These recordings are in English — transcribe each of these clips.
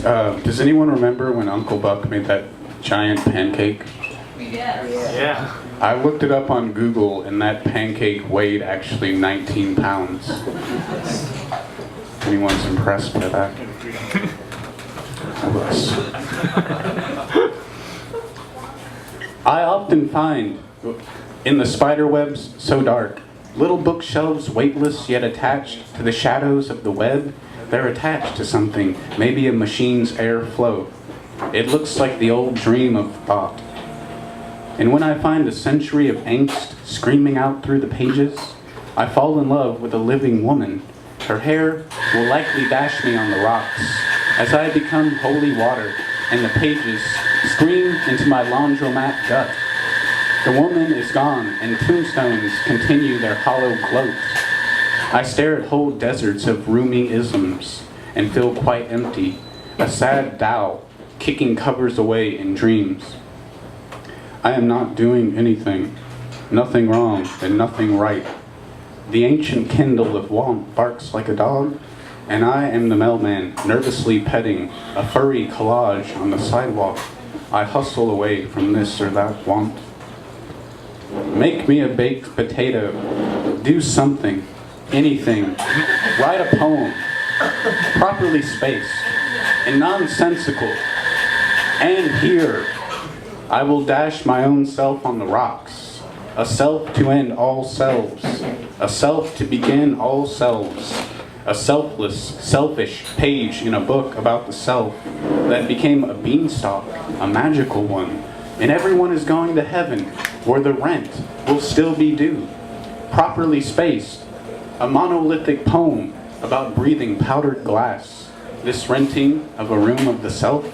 Does anyone remember when Uncle Buck made that giant pancake? Yeah. I looked it up on Google, and that pancake weighed actually 19 pounds. Anyone's impressed by that? I was. I often find in the spider webs so dark, little bookshelves weightless yet attached to the shadows of the web. They're attached to something, maybe a machine's airflow. It looks like the old dream of thought. And when I find a century of angst screaming out through the pages, I fall in love with a living woman. Her hair will likely dash me on the rocks as I become holy water and the pages scream into my laundromat gut. The woman is gone and tombstones continue their hollow gloat. I stare at whole deserts of roomy isms and feel quite empty, a sad Tao kicking covers away in dreams. I am not doing anything, nothing wrong and nothing right. The ancient Kindle of want barks like a dog, and I am the mailman nervously petting a furry collage on the sidewalk. I hustle away from this or that want. Make me a baked potato, do something, anything, write a poem, properly spaced and nonsensical, and here I will dash my own self on the rocks, a self to end all selves, a self to begin all selves, a selfless, selfish page in a book about the self that became a beanstalk, a magical one, and everyone is going to heaven where the rent will still be due, properly spaced, a monolithic poem about breathing powdered glass, this renting of a room of the self.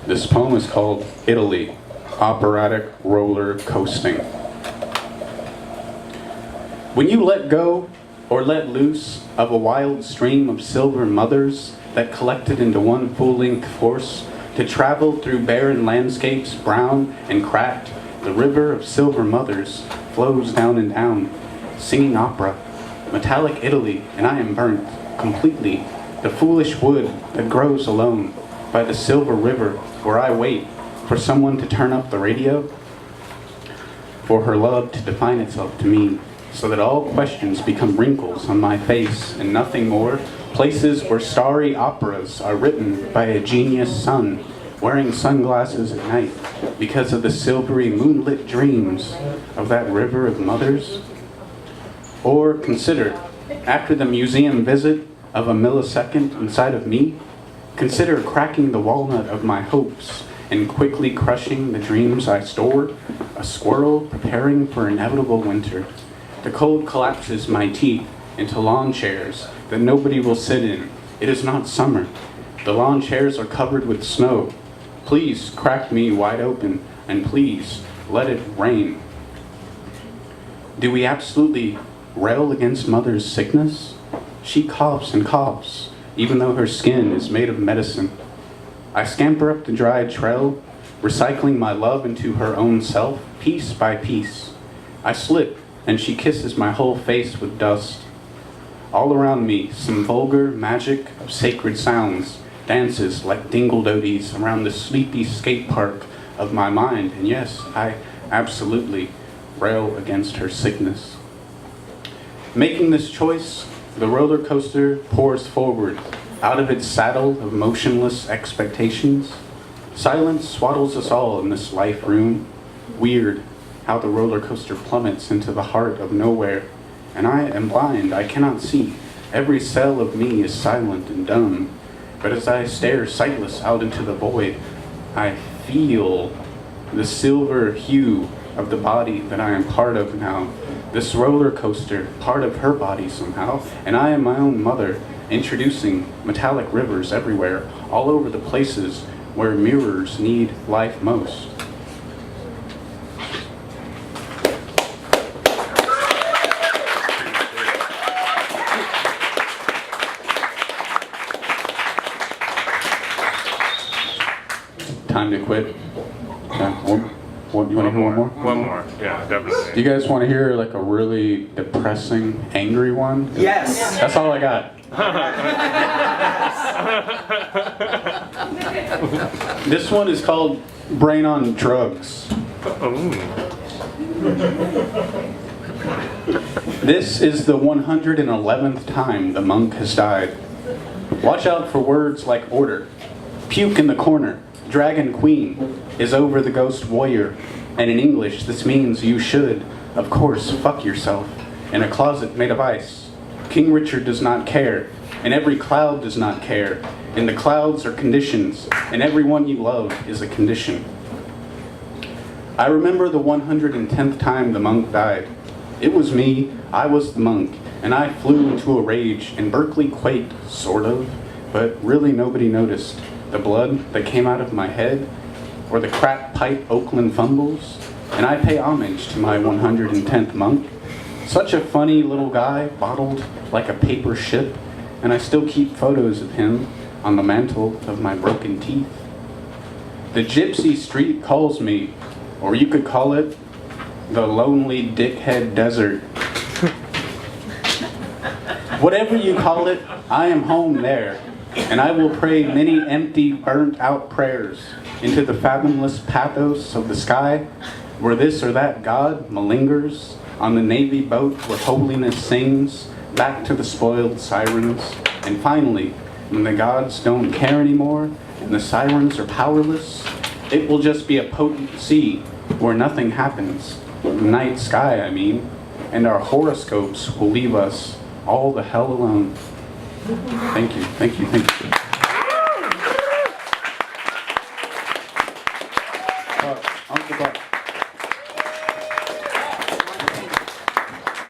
This poem is called Italy, Operatic Roller Coasting. When you let go or let loose of a wild stream of silver mothers that collected into one full-length force to travel through barren landscapes, brown and cracked, the river of silver mothers flows down and down, singing opera, metallic Italy, and I am burnt completely, the foolish wood that grows alone by the silver river where I wait for someone to turn up the radio, for her love to define itself to me, so that all questions become wrinkles on my face and nothing more, places where starry operas are written by a genius son, wearing sunglasses at night because of the silvery moonlit dreams of that river of mothers. Or consider, after the museum visit of a millisecond inside of me, consider cracking the walnut of my hopes and quickly crushing the dreams I store, a squirrel preparing for inevitable winter. The cold collapses my teeth into lawn chairs that nobody will sit in. It is not summer. The lawn chairs are covered with snow. Please crack me wide open, and please let it rain. Do we absolutely rail against mother's sickness? She coughs and coughs, even though her skin is made of medicine. I scamper up the dry trail, recycling my love into her own self, piece by piece. I slip, and she kisses my whole face with dust. All around me, some vulgar magic of sacred sounds dances like dingle-doties around the sleepy skate park of my mind, and yes, I absolutely rail against her sickness. Making this choice, the roller coaster pours forward out of its saddle of motionless expectations. Silence swaddles us all in this life room. Weird how the roller coaster plummets into the heart of nowhere, and I am blind, I cannot see. Every cell of me is silent and dumb, but as I stare sightless out into the void, I feel the silver hue of the body that I am part of now. This roller coaster, part of her body somehow, and I am my own mother, introducing metallic rivers everywhere, all over the places where mirrors need life most. Time to quit. Yeah, you want to hear one more? One more, yeah, definitely. Do you guys want to hear like a really depressing, angry one? Yes. That's all I got. This one is called Brain on Drugs. This is the 111th time the monk has died. Watch out for words like order. Puke in the corner. Dragon Queen is over the ghost warrior. And in English, this means you should, of course, fuck yourself in a closet made of ice. King Richard does not care, and every cloud does not care. And the clouds are conditions, and everyone you love is a condition. I remember the 110th time the monk died. It was me, I was the monk, and I flew into a rage, and Berkeley quaked, sort of, but really nobody noticed. The blood that came out of my head, or the crack pipe Oakland fumbles, and I pay homage to my 110th monk. Such a funny little guy, bottled like a paper ship, and I still keep photos of him on the mantle of my broken teeth. The gypsy street calls me, or you could call it the lonely dickhead desert. Whatever you call it, I am home there, and I will pray many empty, burnt-out prayers into the fathomless pathos of the sky, where this or that god malingers, on the navy boat where holiness sings, back to the spoiled sirens, and finally, when the gods don't care anymore, and the sirens are powerless, it will just be a potent sea where nothing happens, the night sky I mean, and our horoscopes will leave us all the hell alone. Thank you, thank you, thank you.